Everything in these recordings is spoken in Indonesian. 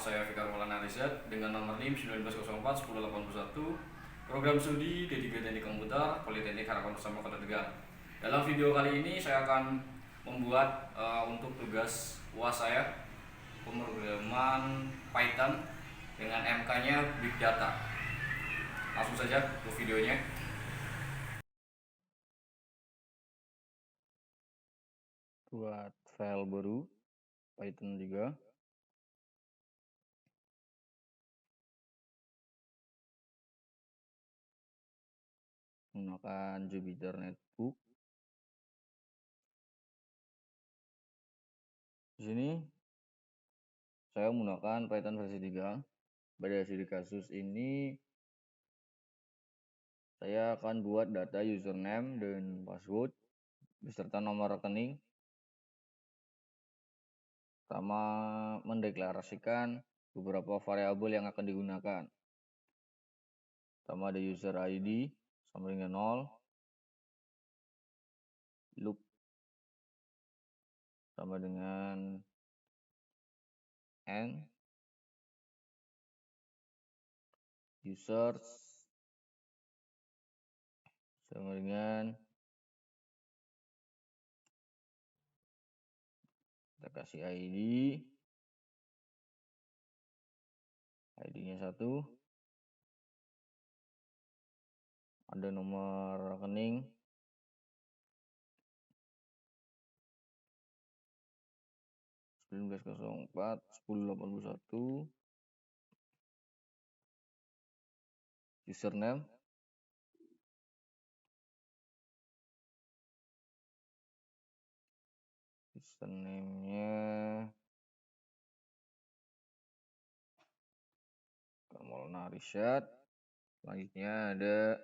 saya Fikar Maulana Rizat dengan nomor NIM 1904 1081, program studi D3 Teknik Komputer Politeknik Harapan Bersama Kota Tegal. Dalam video kali ini saya akan membuat untuk tugas UAS saya pemrograman Python dengan MK-nya Big Data. Langsung saja ke videonya. Buat file baru Python juga. Menggunakan Jupyter Notebook. Di sini saya menggunakan Python versi 3. Pada studi kasus ini saya akan buat data username dan password beserta nomor rekening. Pertama, mendeklarasikan beberapa variabel yang akan digunakan. Pertama ada user ID sama dengan 0, loop sama dengan n, users sama dengan kita kasih ID-nya 1, ada nomor rekening, (1904-1081), username, username-nya Maulana Rizat. Selanjutnya ada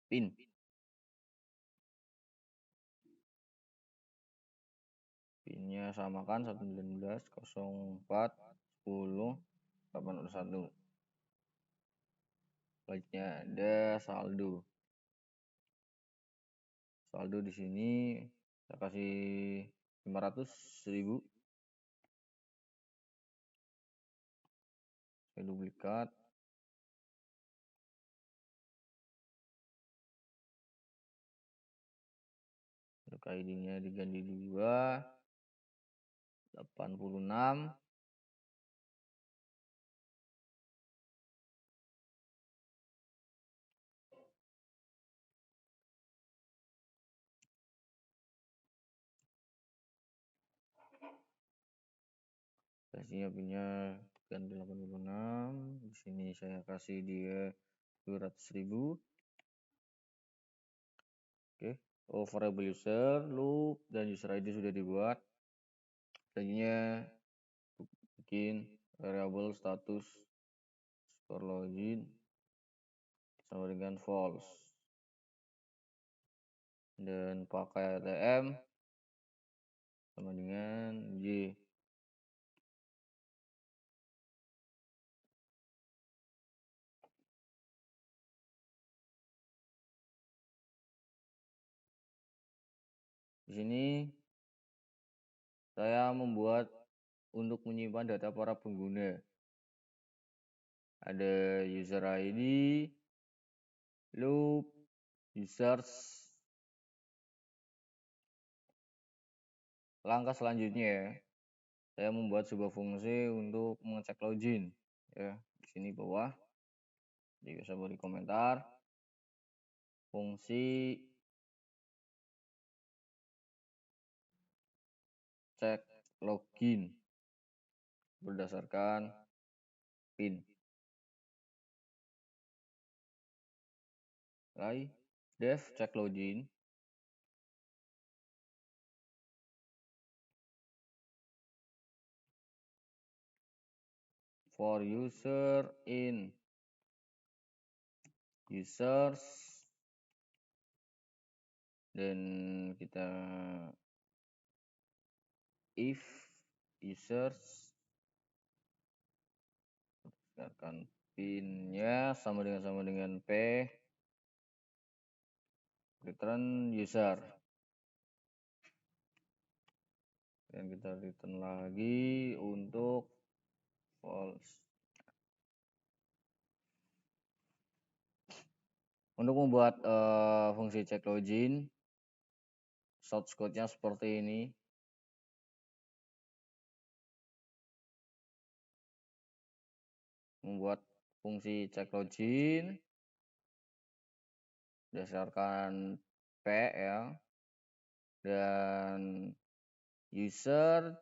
PIN. PIN-nya samakan 119041081. Selanjutnya ada saldo. Saldo di sini saya kasih 500.000. Saya duplikat. Untuk ID-nya diganti 2, 86. Kasihnya PIN-nya ganti 86. Di sini saya kasih dia 200.000. Oke. Variable user, loop, dan user ID sudah dibuat. Selanjutnya bikin variable status score login sama dengan false, dan pakai ATM sama dengan Y. Di sini saya membuat untuk menyimpan data para pengguna. Ada user ID, loop, users. Langkah selanjutnya saya membuat sebuah fungsi untuk mengecek login. Ya, di sini bawah. Jadi bisa beri komentar. Fungsi cek login berdasarkan PIN. Def cek login for user in users, dan kita if users berdasarkan PIN-nya sama dengan P, return user. dan kita return lagi untuk false. Untuk membuat fungsi check login, source code-nya seperti ini. Membuat fungsi check login berdasarkan P ya, dan user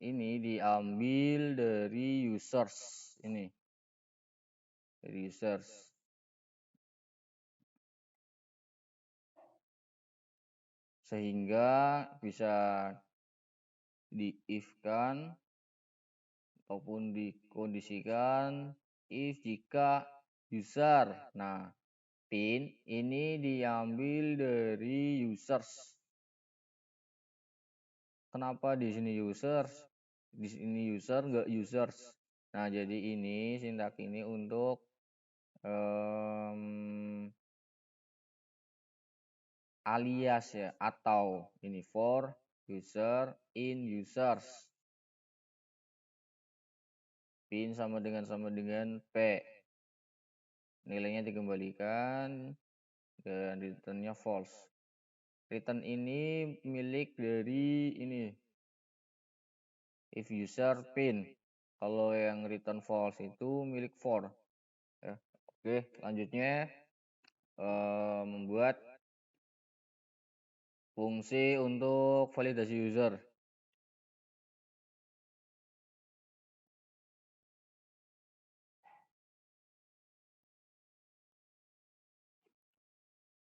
ini diambil dari users ini, dari users. Sehingga bisa di-if-kan ataupun dikondisikan if jika user. Nah, pin ini diambil dari users. Kenapa di sini users? Di sini user enggak users. Nah, jadi ini sintak ini untuk alias ya, atau ini for user in users. Pin sama dengan P. Nilainya dikembalikan dan returnnya false. Return ini milik dari ini if user pin. Kalau yang return false itu milik for. Ya. Oke, selanjutnya membuat fungsi untuk validasi user.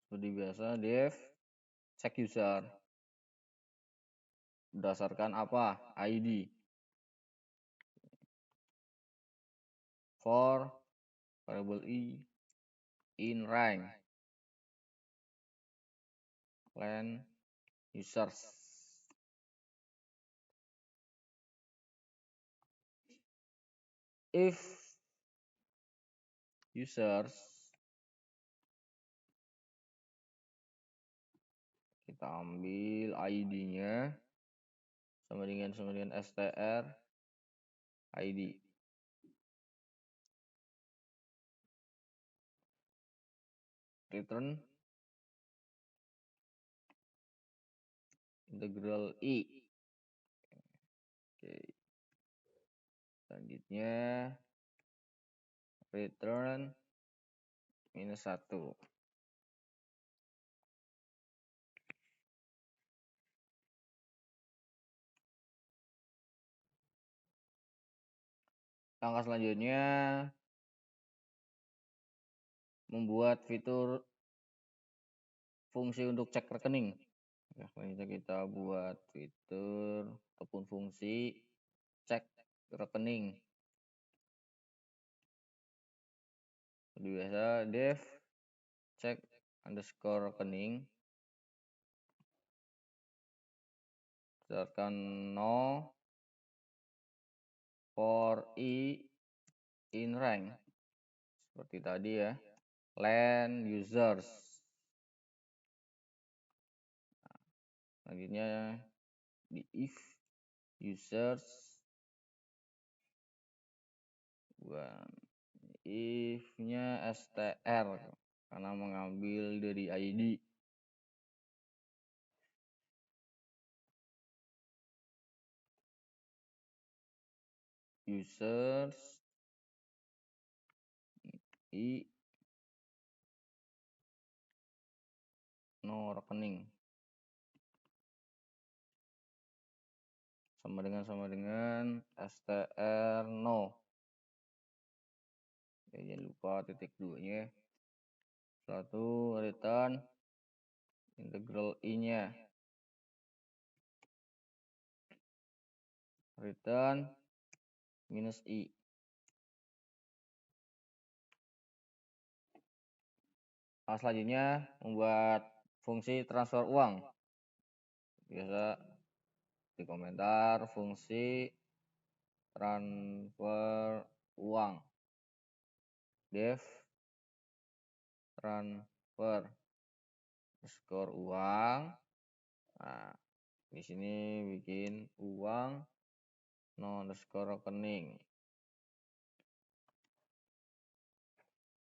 Seperti biasa, def check user. Berdasarkan apa? ID. For variable i in rank len users. If users, kita ambil ID-nya sama dengan str ID. Return integral i. Oke. Selanjutnya return -1. Langkah selanjutnya membuat fitur fungsi untuk cek rekening. Ya, selanjutnya kita buat fitur ataupun fungsi cek rekening. Seperti biasa, def cek underscore rekening berdasarkan no for i in rank seperti tadi ya, len users. Selanjutnya di if users if-nya str karena mengambil dari ID. Users i no rekening sama dengan str no. Ya, jangan lupa titik 2-nya. Setelah itu return integral i-nya. Return -i. Nah, selanjutnya membuat fungsi transfer uang. Biasa di komentar fungsi transfer uang. Def transfer underscore uang. Nah, Di sini bikin uang no underscore rekening.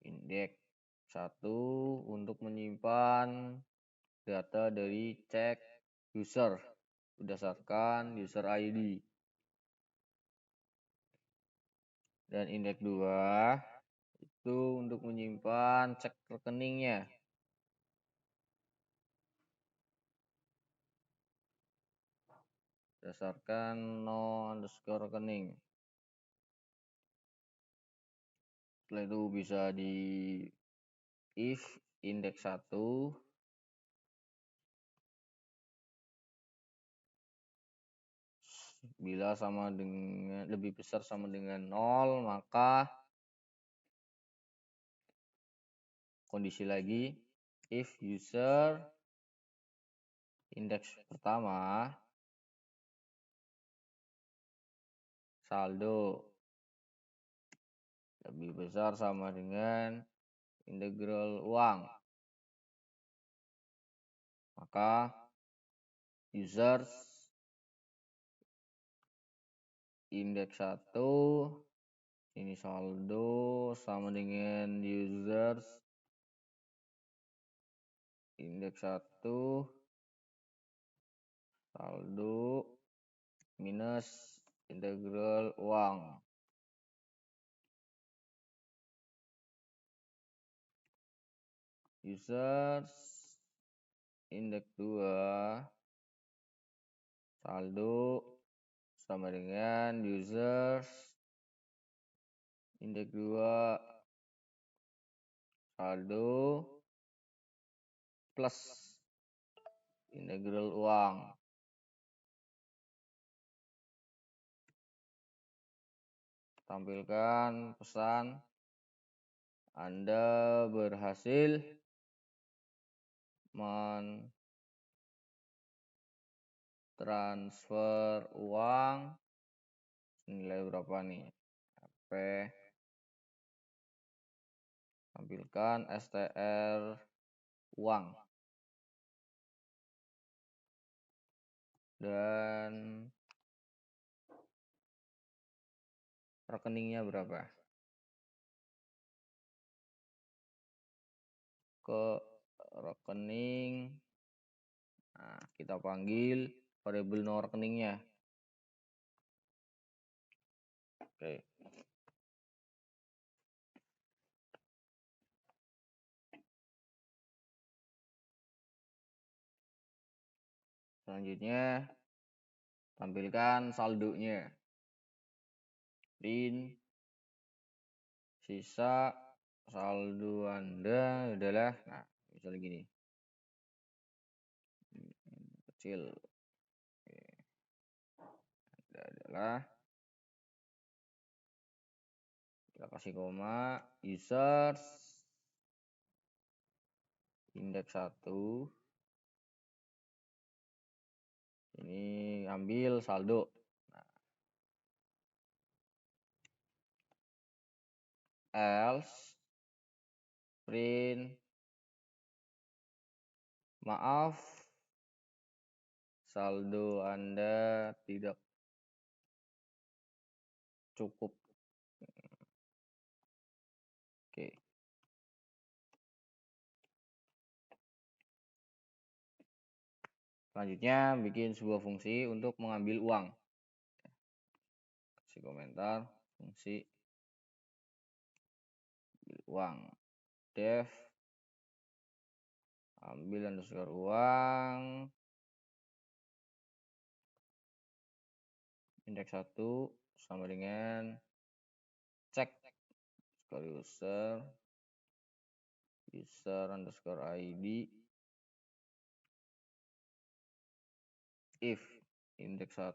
Indeks 1 untuk menyimpan data dari cek user berdasarkan user ID. Dan indeks 2 itu untuk menyimpan cek rekeningnya berdasarkan no underscore rekening. Setelah itu bisa di if indeks 1 bila sama dengan lebih besar sama dengan 0, maka kondisi lagi if user indeks pertama saldo lebih besar sama dengan integral uang, maka users indeks 1 ini saldo sama dengan users indeks 1 saldo minus integral uang. Users indeks 2 saldo sama dengan users indeks 2 saldo plus integral uang. Tampilkan pesan Anda berhasil mentransfer uang nilai berapa nih? HP. Tampilkan STR uang. Dan rekeningnya berapa? Ke rekening. Nah, kita panggil variabel no rekeningnya. Oke. Selanjutnya tampilkan saldonya. Print sisa saldo Anda adalah, nah misalnya gini, kecil. Adalah, kita kasih koma, users indeks 1 ini ambil saldo. Nah, else print maaf saldo Anda tidak cukup. Oke. Selanjutnya bikin sebuah fungsi untuk mengambil uang. Kasih komentar fungsi ambil uang. Def ambil underscore uang indeks 1 sama dengan cek underscore user underscore ID if indeks 1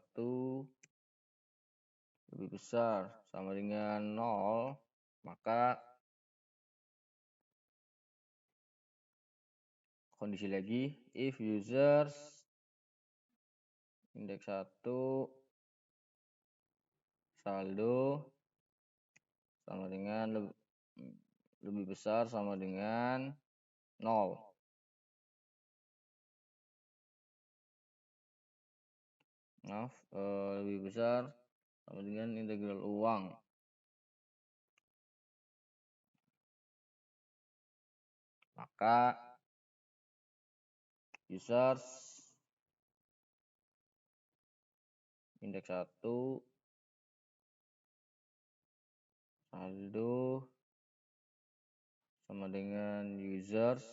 lebih besar sama dengan 0, maka kondisi lagi if users indeks 1 saldo sama dengan lebih besar sama dengan 0. lebih besar sama dengan integral uang. Maka users indeks 1 saldo sama dengan users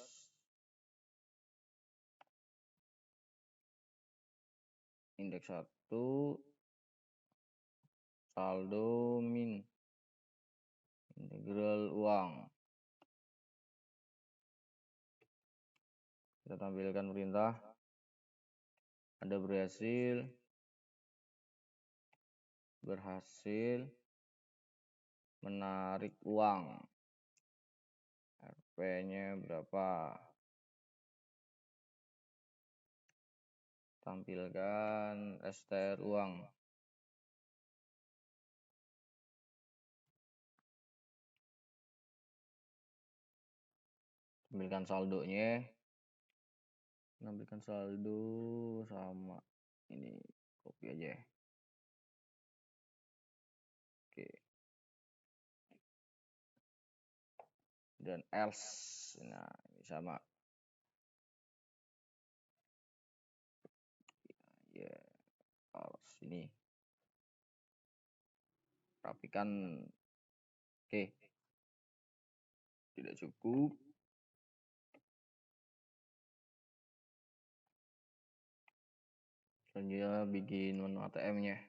indeks 1 saldo min integral uang. Kita tampilkan perintah ada berhasil menarik uang. RP-nya berapa? Tampilkan STR uang. Tampilkan saldonya. Tampilkan saldo sama ini, copy aja. Oke. Dan else. Nah, ini sama. Ya, sini. Rapikan. Oke. Tidak cukup. Selanjutnya bikin menu ATM-nya.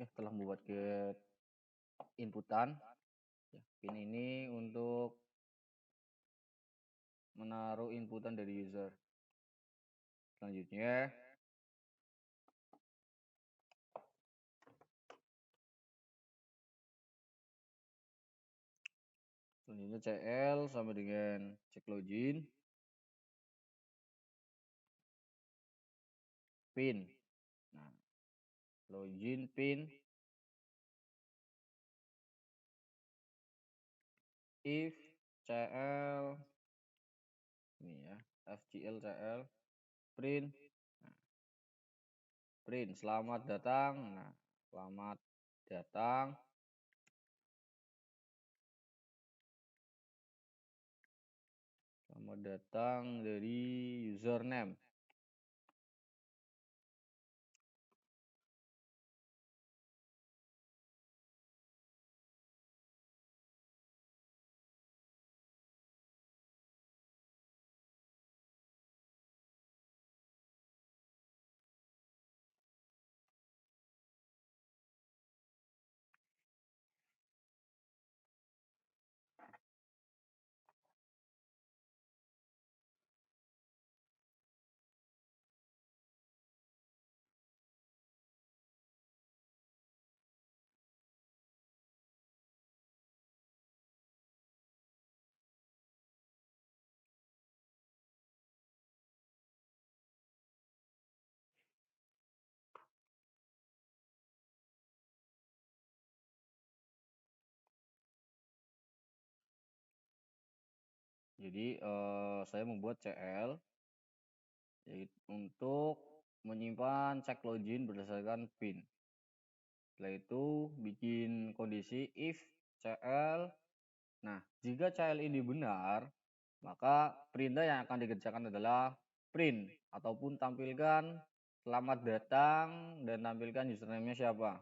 Ya, telah membuat get inputan. Ya, pin ini untuk menaruh inputan dari user. Selanjutnya CL sama dengan cek login pin. Nah, login pin if CL ini ya, FGL CL print. Nah, print selamat datang. Nah, selamat datang dari username. Jadi saya membuat CL yaitu untuk menyimpan cek login berdasarkan PIN. Setelah itu bikin kondisi if CL. Nah, jika CL ini benar, maka perintah yang akan dikerjakan adalah print ataupun tampilkan selamat datang dan tampilkan username-nya siapa.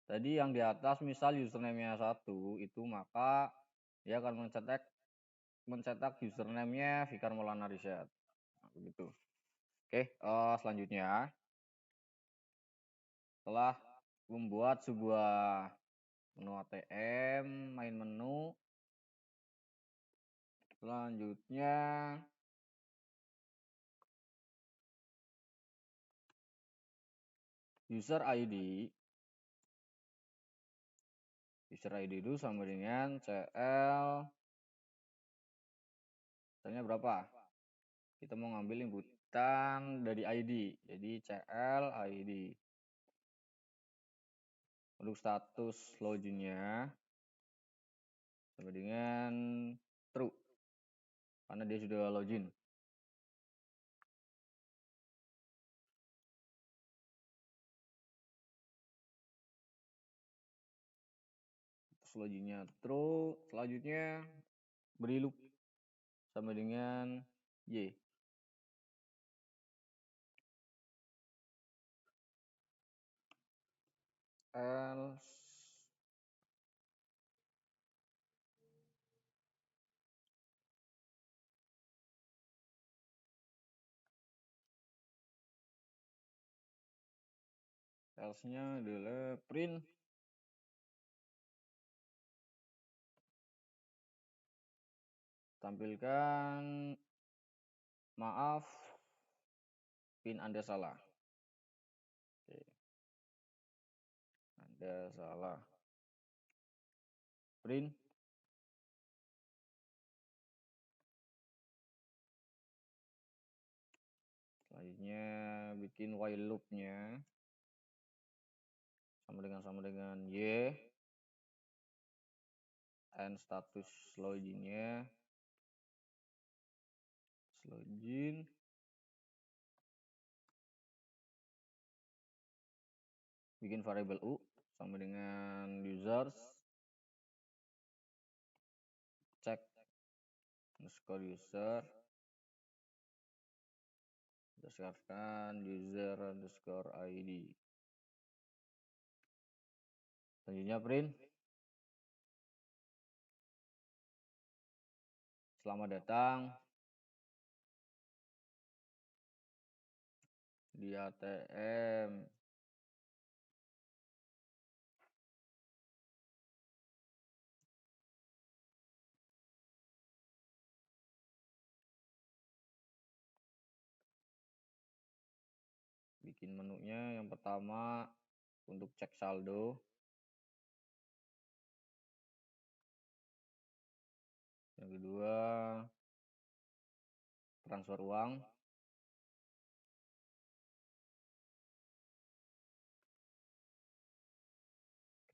Tadi yang di atas misal username-nya 1 itu, maka dia akan mencetak username-nya Fikar Maulana Risyad. Nah, begitu. Oke, selanjutnya setelah membuat sebuah menu ATM, main menu, selanjutnya user ID itu sama dengan CL, misalnya berapa? Kita mau ngambil inputan dari ID, jadi CL ID. Untuk status loginnya sama dengan true, karena dia sudah login. Status loginnya true, selanjutnya beri loop sama dengan Y. Else-nya adalah print tampilkan maaf PIN Anda salah. Oke. Anda salah. Print selanjutnya bikin while loop-nya sama dengan Y, and status login-nya login, bikin variable U sama dengan users, cek underscore user, berdasarkan user underscore ID. Selanjutnya print selamat datang di ATM. Bikin menunya yang pertama untuk cek saldo, yang kedua transfer uang,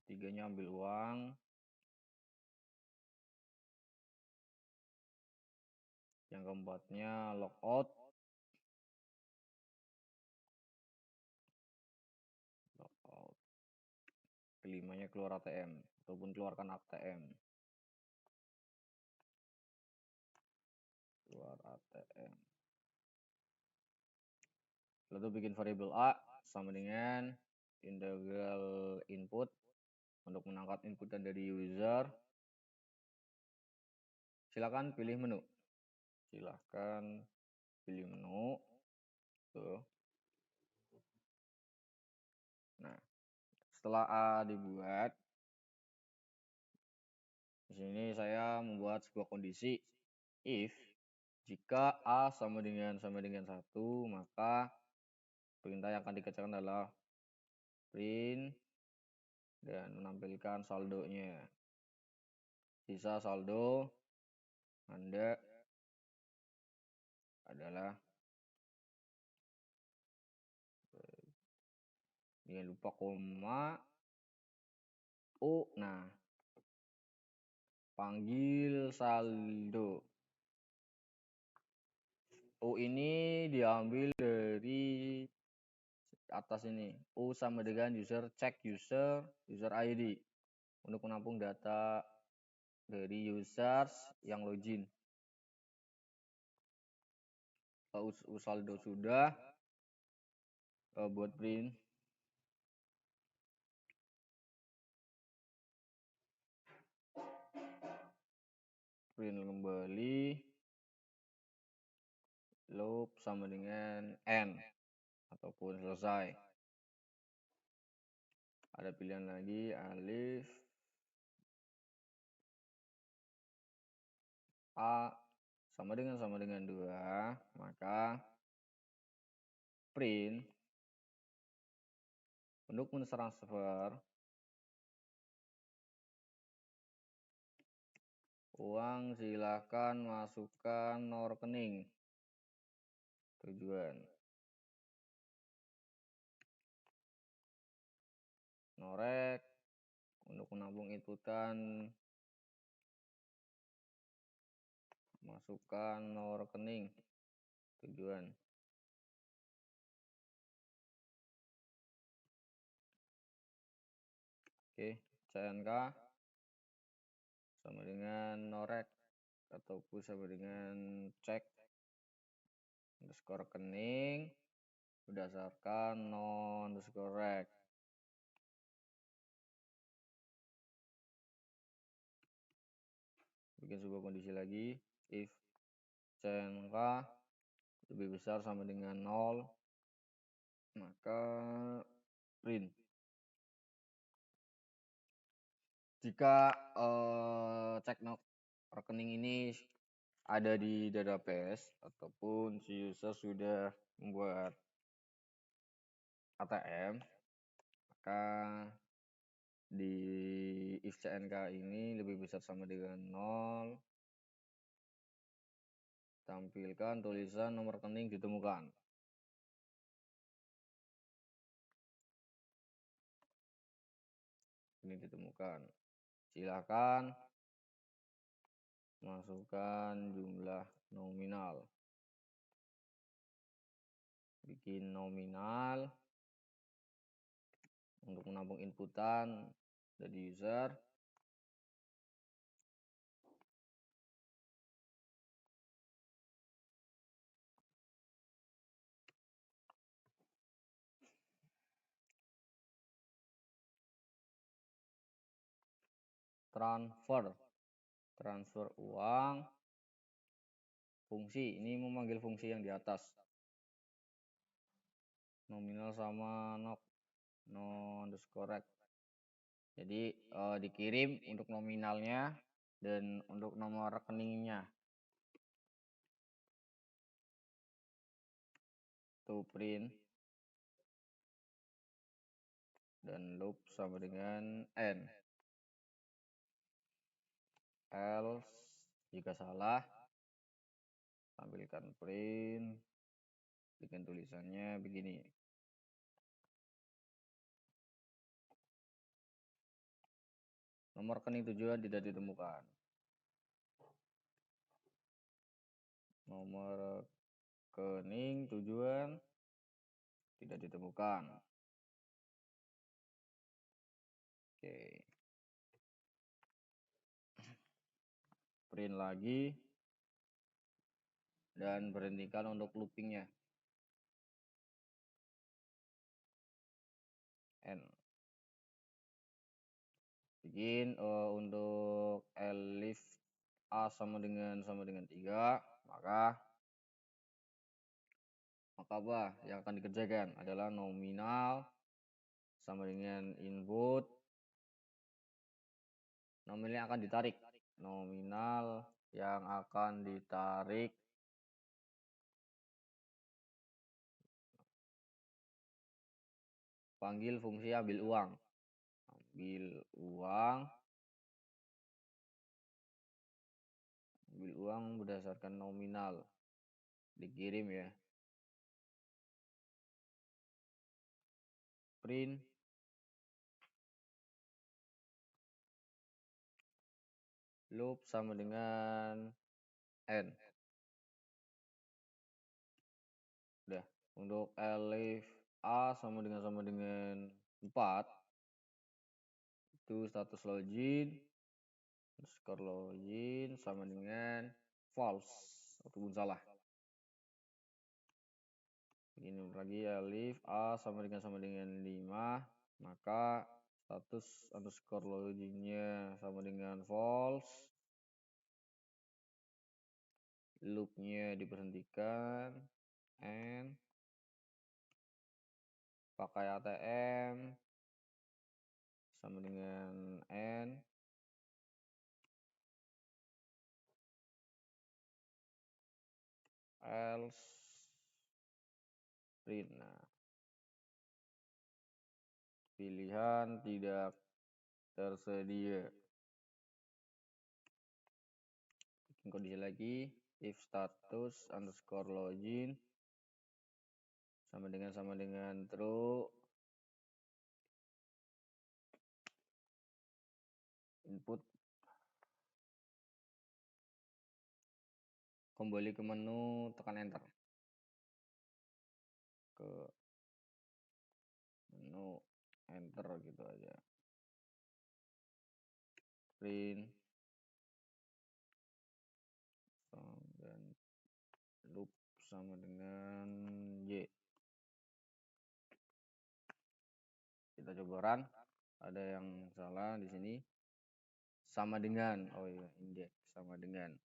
ketiganya ambil uang, yang keempatnya logout, kelimanya keluar ATM ataupun keluarkan ATM, keluar ATM. Lalu bikin variable A sama dengan integral input untuk menangkap inputan dari user. Silakan pilih menu. Silahkan pilih menu. Tuh. Nah, setelah A dibuat, di sini saya membuat sebuah kondisi if jika A sama dengan 1, maka perintah yang akan dikerjakan adalah print dan menampilkan saldonya. Sisa saldo Anda adalah, jangan lupa koma U. Nah, panggil saldo. U ini diambil dari atas ini. U sama dengan user check user ID untuk menampung data dari users yang login. Saldo sudah, buat print. Print kembali. Loop sama dengan N ataupun selesai. Ada pilihan lagi alif A sama dengan 2, maka print untuk mentransfer uang silakan masukkan nomor rekening tujuan. Norek untuk menampung inputan masukkan nomor rekening tujuan. Oke, CNK sama dengan norek ataupun sama dengan cek underscore rekening berdasarkan non underscore rek. Bikin sebuah kondisi lagi, if CNK lebih besar sama dengan 0, maka print. Jika cek rekening ini ada di database ataupun si user sudah membuat ATM, maka di if CNK ini lebih besar sama dengan 0, tampilkan tulisan nomor rekening ditemukan. Ini ditemukan. Silakan masukkan jumlah nominal. Bikin nominal untuk menampung inputan dari user. Transfer uang. Fungsi ini memanggil fungsi yang di atas. Nominal sama no underscore rek. Jadi dikirim untuk nominalnya dan untuk nomor rekeningnya. To print dan loop sama dengan N. Else jika salah tampilkan print dengan tulisannya begini. Nomor rekening tujuan tidak ditemukan. Nomor rekening tujuan tidak ditemukan. Oke. Print lagi dan berhentikan untuk loopingnya. N. Bikin untuk elif A sama dengan 3, maka apa yang akan dikerjakan adalah nominal sama dengan input. Nominal yang akan ditarik. Nominal yang akan ditarik panggil fungsi ambil uang. Ambil uang berdasarkan nominal. Dikirim ya. Print loop sama dengan N. Untuk elif A sama dengan 4 itu status login underscore login sama dengan false ataupun salah. Ini lagi elif A sama dengan 5, maka status underscore loginnya sama dengan false, loopnya diberhentikan, and pakai ATM sama dengan n else print. Nah, pilihan tidak tersedia. Bikin kondisi lagi, if status underscore login sama dengan true, input kembali ke menu, tekan enter ke menu, enter gitu aja, print dan loop sama dengan y. Kita coba run, ada yang salah di sini, sama dengan, oh iya, indeks sama dengan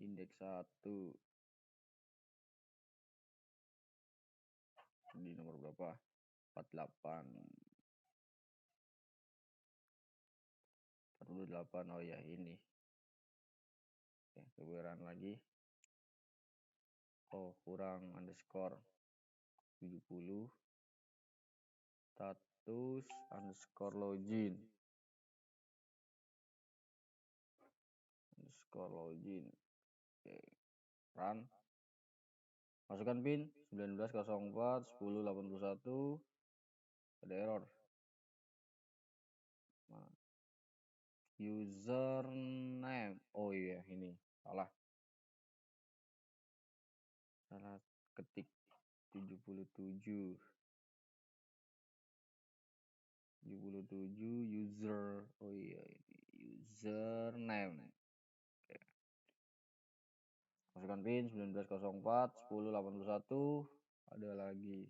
indeks 1 di nomor berapa, 48, oh ya ini. Oke, coba run lagi. Oh, kurang underscore 70, status underscore login underscore login. Oke, run, masukkan pin 19041081, ada error. Nah, username, oh iya ini salah ketik 77 user, oh iya ini username. Oke. Masukkan pin 19041081, ada lagi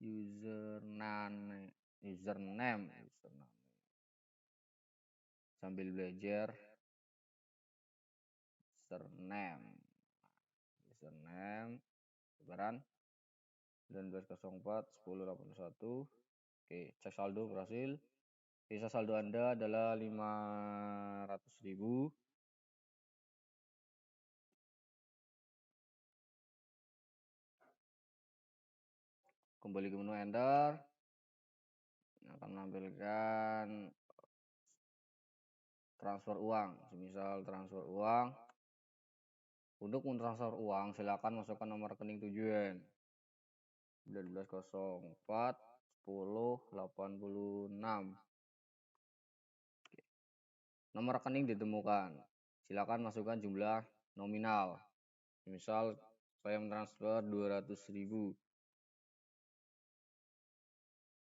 username sambil belajar username lebaran 19041081. Oke, cek saldo berhasil. Sisa saldo Anda adalah 500.000. Kembali ke menu enter, akan menampilkan transfer uang. Semisal transfer uang, untuk mentransfer uang silakan masukkan nomor rekening tujuan 19041086. Nomor rekening ditemukan, silakan masukkan jumlah nominal. Misal saya mentransfer 200.000.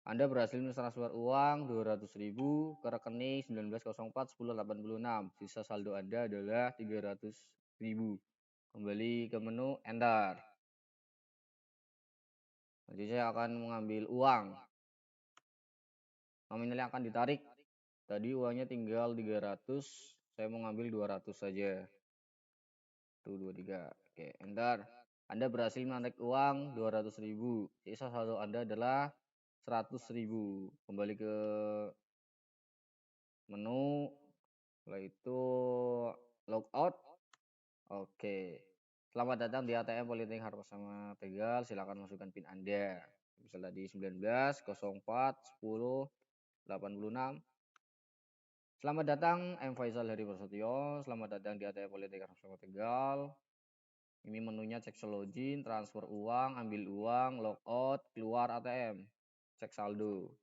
Anda berhasil mentransfer uang 200.000 ke rekening 19041086. Sisa saldo Anda adalah 300.000. Kembali ke menu enter. Nanti saya akan mengambil uang. Nominal yang akan ditarik, tadi uangnya tinggal 300, saya mau ngambil 200 saja. Tuh 23. Oke, enter. Anda berhasil menarik uang 200.000. Sisa saldo Anda adalah 100.000. Kembali ke menu, setelah itu logout. Oke. Selamat datang di ATM Politeknik Harpasama Tegal. Silakan masukkan PIN Anda. Misal tadi 19041086. Selamat datang, M. Faisal Heri Prasetyo. Selamat datang di ATM Politeknik Harpasama Tegal. Ini menunya cek login, transfer uang, ambil uang, logout, keluar ATM, cek saldo.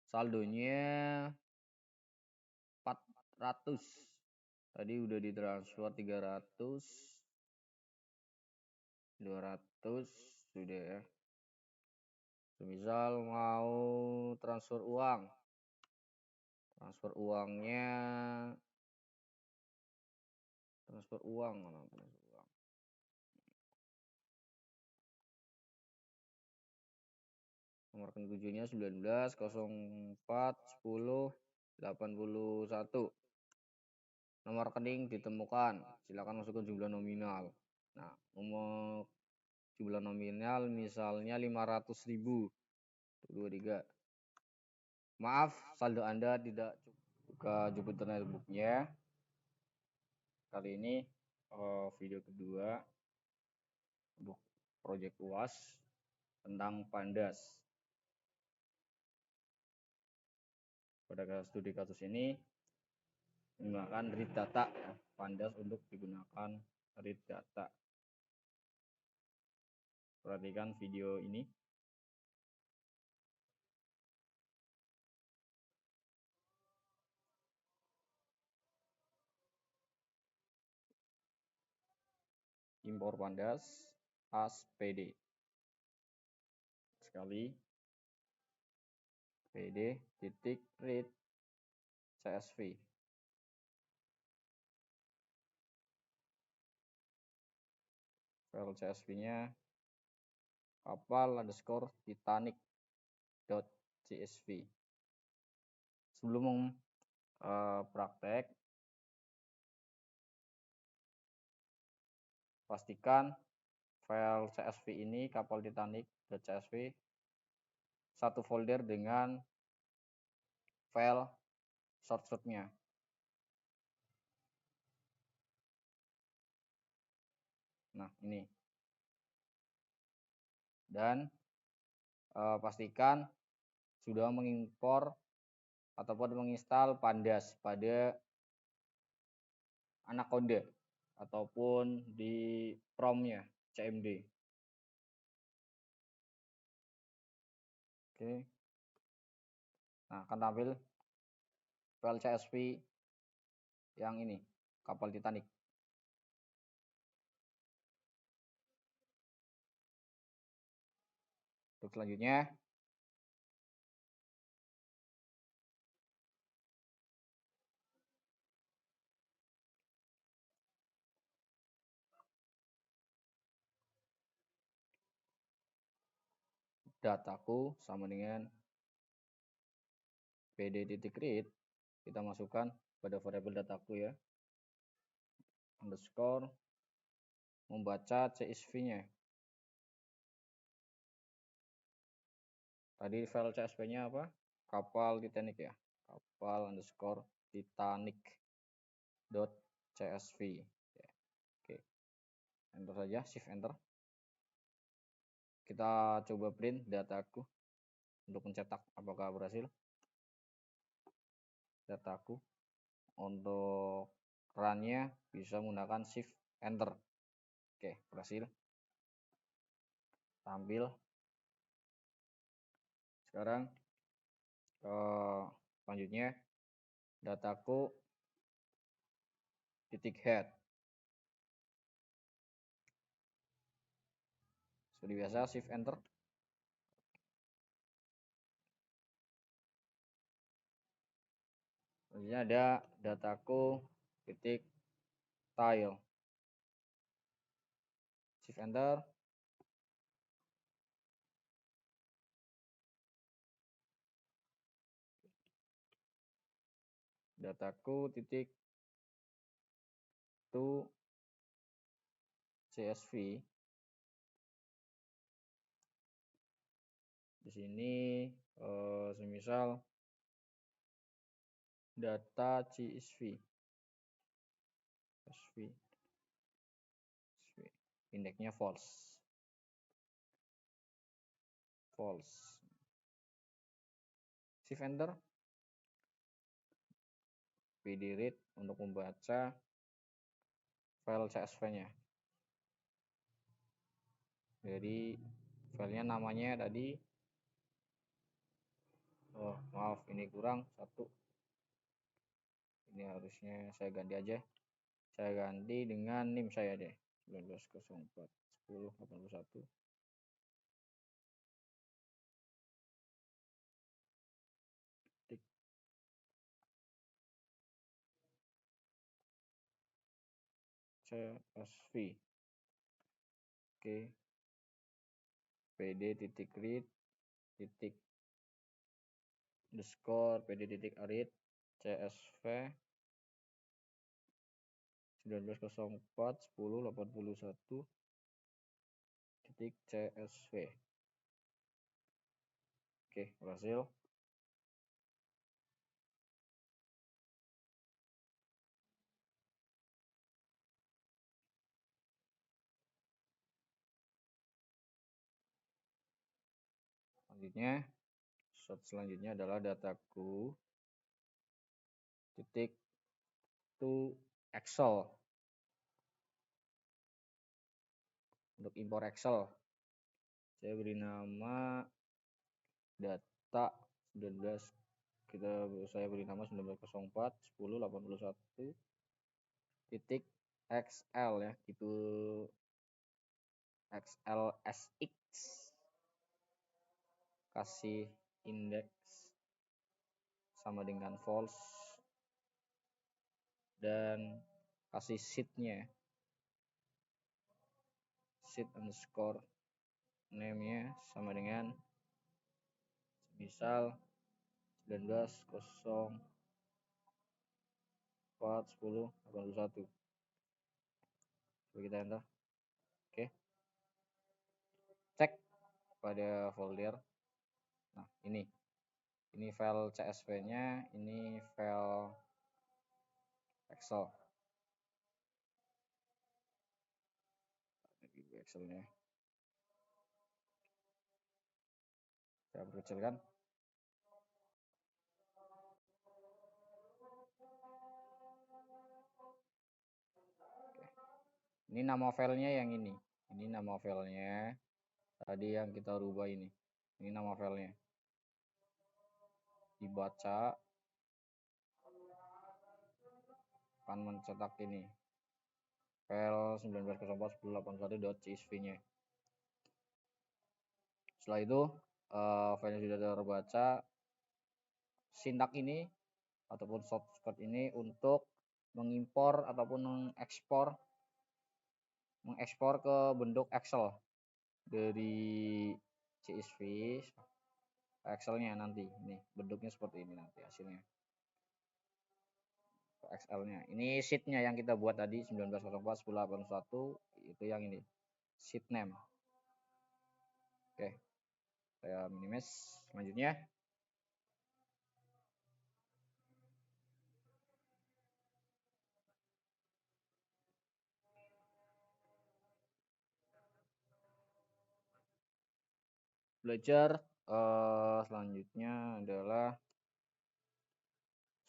Saldonya 400. Tadi udah ditransfer 300, 200 sudah ya. Misal mau transfer uang. Transfer uangnya transfer uang mana transfer uang. Nomor rekening tujuannya 19 04 10 81. Nomor rekening ditemukan. Silakan masukkan jumlah nominal. Nah, nomor jumlah nominal misalnya 500.000. 23. Maaf, saldo Anda tidak buka Jupyter Notebook-nya. Kali ini video kedua untuk proyek UAS tentang pandas. Pada studi kasus ini menggunakan read data, pandas untuk digunakan read data. Perhatikan video ini. Impor pandas as PD. Sekali PD titik read CSV. File CSV-nya kapal_titanic.csv. Sebelum praktek, pastikan file CSV ini kapal Titanic.csv satu folder dengan file shortcut-nya. Nah, ini. Dan pastikan sudah mengimpor ataupun menginstal pandas pada Anaconda ataupun di promnya CMD. Oke. Nah, akan tampil file CSV yang ini, kapal Titanic. Untuk selanjutnya, dataku sama dengan pd.read, kita masukkan pada variabel dataku ya, underscore membaca CSV-nya. Tadi file CSV-nya apa? Kapal Titanic ya, kapal underscore Titanic.csv. Oke, enter saja, shift enter. Kita coba print dataku untuk mencetak apakah berhasil. Dataku untuk run-nya bisa menggunakan shift enter. Oke, berhasil. Tampil. Sekarang selanjutnya dataku titik head. Seperti biasa shift enter. Selanjutnya ada dataku titik tile. Shift enter. Dataku titik to CSV. Di sini semisal data CSV. Indeksnya false. Shift enter. PD read untuk membaca file CSV-nya. Jadi filenya namanya tadi, maaf ini kurang satu, ini harusnya saya ganti aja. Saya ganti dengan NIM saya deh, 1904 10 81. Titik CSV. Oke, PD titik read titik underscore PD titik read CSV 1904 10 81 titik CSV. Oke, berhasil. Selanjutnya adalah dataku titik to Excel. Untuk impor Excel, saya beri nama data 19, saya beri nama 1904 10 81 titik XL ya, itu XLSX, kasih indeks sama dengan false dan kasih sheet-nya, sheet underscore name-nya sama dengan misal 1904 10 81. Coba kita enter. Oke, cek pada folder. Nah, ini file CSV-nya, ini file Excel. Ini Excel-nya. Saya perkecilkan. Ini nama filenya yang ini. Ini nama filenya. Tadi yang kita rubah ini. Ini nama filenya. Dibaca akan mencetak ini. File 1904.1081.csv-nya. Setelah itu filenya sudah terbaca. Sintak ini ataupun shortcut ini untuk mengimpor ataupun mengekspor ke bentuk Excel dari CSV Excel-nya nanti. Ini bentuknya seperti ini nanti hasilnya. Excel-nya. Ini sheet-nya yang kita buat tadi 1904 1081 itu yang ini. Sheet name. Oke. Saya minimize. Selanjutnya belajar selanjutnya adalah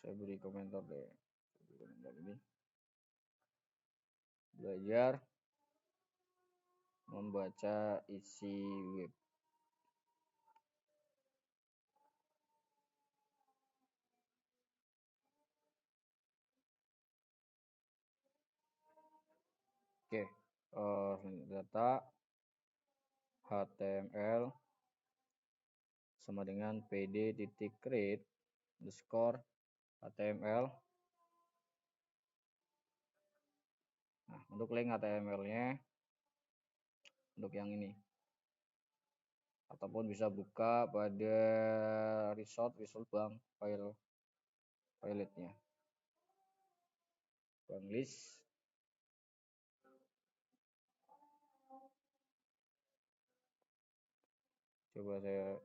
saya beri komentar deh. Ini belajar membaca isi web. Oke, data HTML sama dengan pd titik create underscore HTML. Nah, untuk link HTML-nya untuk yang ini, ataupun bisa buka pada result bank file-nya bank list. Coba saya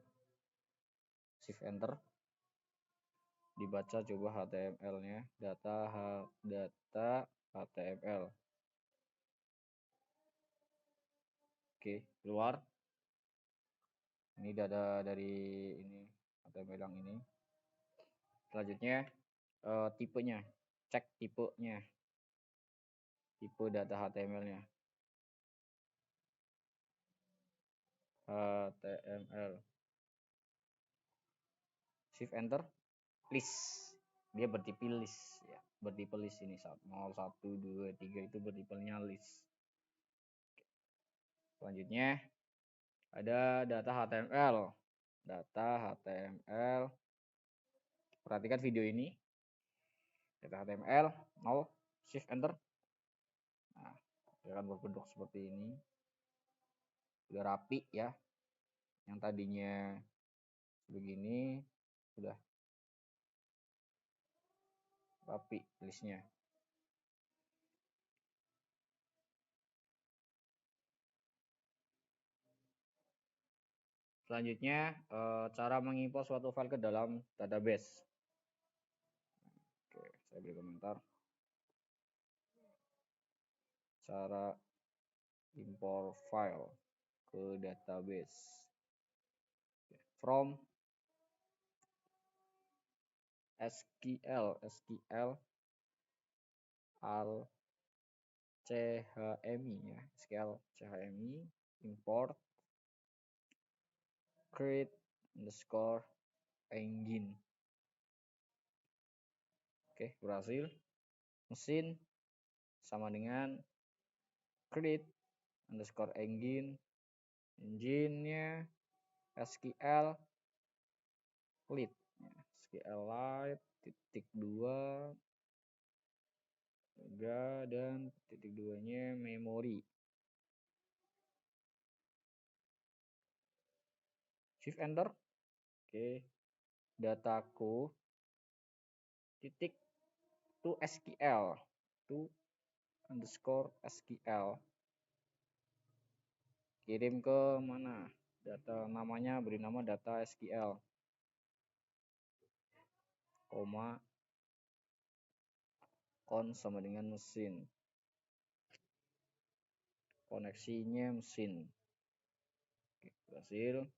shift enter, dibaca coba HTML-nya, data HTML. Oke, keluar. Ini data dari ini HTML yang ini. Selanjutnya tipenya, cek tipenya, tipe data HTML-nya. HTML. Shift enter, list. dia bertipe list ya, bertipe list ini 0, 1, 2, 3 itu bertipenya list. Selanjutnya ada data HTML. Perhatikan video ini. Data HTML 0, shift enter. Nah, dia akan berbentuk seperti ini. Sudah rapi ya. Yang tadinya begini sudah rapi listnya. Selanjutnya cara mengimpor suatu file ke dalam database. Oke, saya beri komentar. Cara import file ke database from SQL al chmi ya, SQL chmi import create underscore engine. Oke, berhasil. Mesin sama dengan create underscore engine, engine-nya SQL lead, SQL lead titik 2 dan titik 2-nya memori. Shift enter. Oke, dataku titik to SQL to underscore SQL, kirim ke mana, data namanya beri nama data SQL, koma con sama dengan mesin, koneksinya mesin. Oke, berhasil.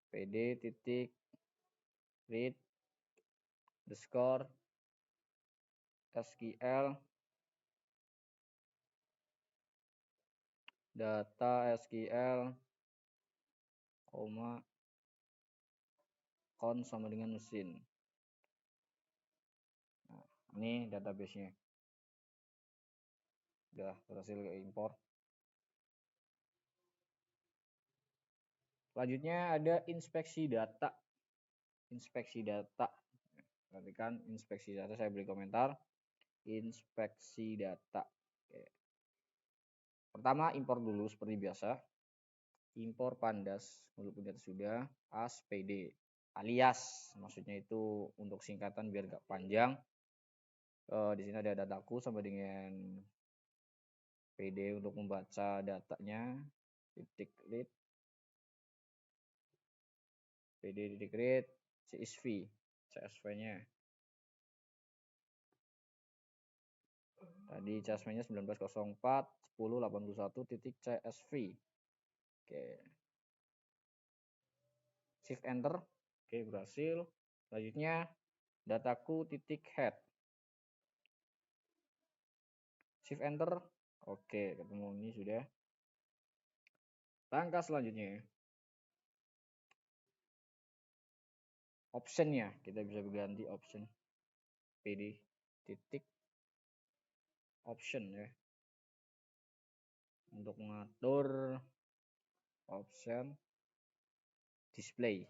pd titik read underscore SQL data SQL, koma con sama dengan mesin. Nah, ini database-nya udah berhasil ke import. Selanjutnya ada inspeksi data. Perhatikan inspeksi data, saya beri komentar. Inspeksi data. Oke. Pertama impor dulu seperti biasa. Impor pandas, walaupun kita sudah as pd alias, maksudnya itu untuk singkatan biar gak panjang. Di sini ada dataku sama dengan pd untuk membaca datanya, titik read pd titik read csv-nya tadi CSV-nya 1904.10.81.csv. Oke, shift enter. Oke, berhasil. Selanjutnya dataku titik head, shift enter. Oke, ketemu ini sudah. Langkah selanjutnya optionnya, kita bisa ganti option pd titik option ya, untuk mengatur option display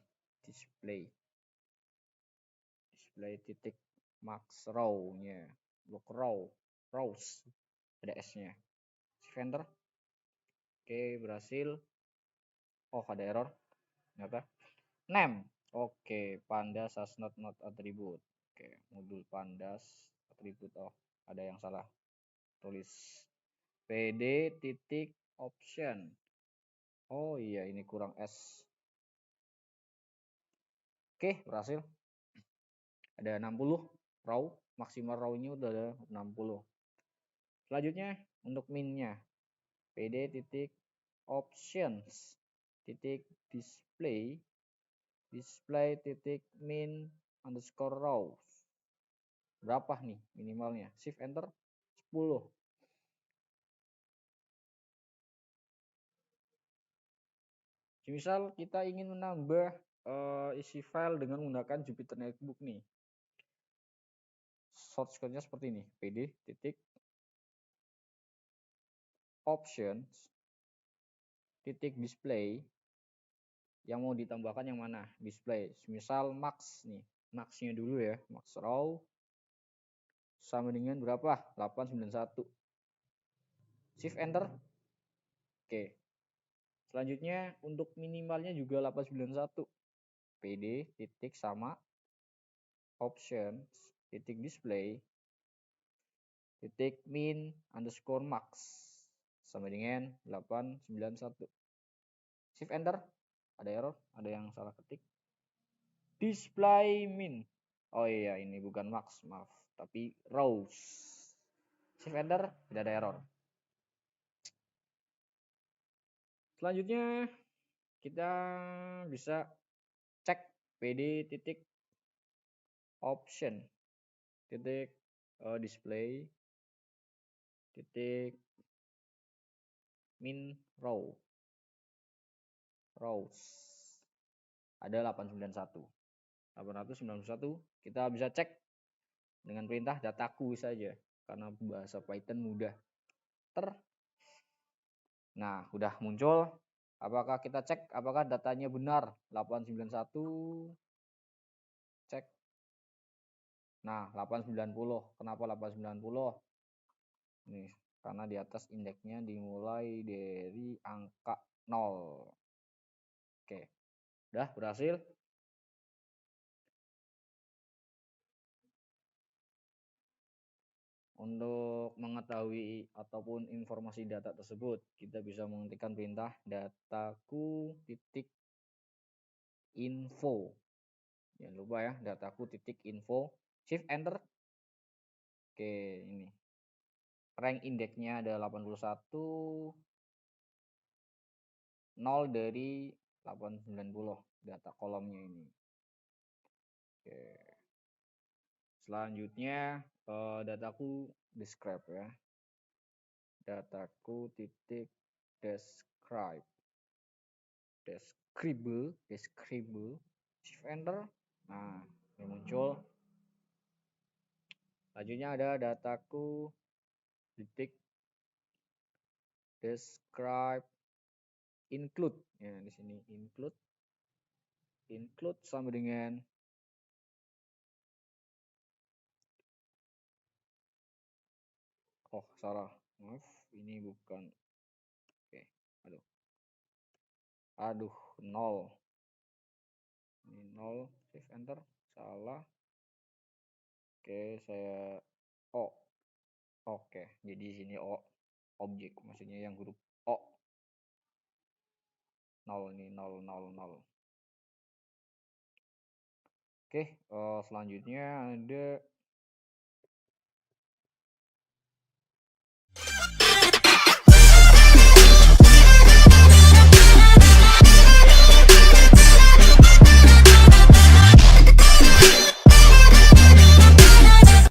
titik max row-nya, look rows ada s-nya, shift enter. Oke, berhasil. Oh, ada error ternyata. Name. Oke, pandas as not attribute. Oke, modul pandas attribute. Oh, ada yang salah tulis. pd titik option. Oh iya, ini kurang s. Oke, berhasil. Ada 60 row, maksimal row-nya udah ada 60. Selanjutnya untuk min-nya, pd titik options titik display titik min underscore rows. Berapa nih minimalnya? Shift enter 10. Misal kita ingin menambah isi file dengan menggunakan Jupyter Notebook nih. shortcutnya seperti ini, pd titik options titik display. Yang mau ditambahkan yang mana? Display. Misal max nih, maxnya dulu ya, max row sama dengan berapa? 891. Shift enter. Oke. Selanjutnya untuk minimalnya juga 891. pd titik sama options titik display titik min underscore max sama dengan 891. Shift enter. Ada error, ada yang salah ketik. Display min. Oh iya, ini bukan max, maaf, tapi rows. Shift enter, tidak ada error. Selanjutnya kita bisa cek pd titik option titik display titik min rows ada 891 kita bisa cek dengan perintah dataku saja karena bahasa Python mudah. Nah, udah muncul. Apakah kita cek apakah datanya benar 891? Cek. Nah, 890. Kenapa 890? Nih, karena di atas indeksnya dimulai dari angka 0. Oke. Udah berhasil. Untuk mengetahui ataupun informasi data tersebut, kita bisa mengetikkan perintah dataku titik info. Jangan lupa ya, dataku titik info. Shift enter. Oke, ini. Rank indeksnya ada 81. 0 dari 890 data kolomnya ini. Oke. Selanjutnya dataku describe ya. Dataku titik describe. Describe. Shift enter. Nah, ini muncul. Selanjutnya ada dataku titik describe include. Ya, di sini include sama dengan salah, maaf, ini bukan. Oke, aduh 0 ini 0. Shift enter, salah. Oke, saya oke, jadi sini objek, maksudnya yang huruf O. 0 ini 0. Oke, selanjutnya ada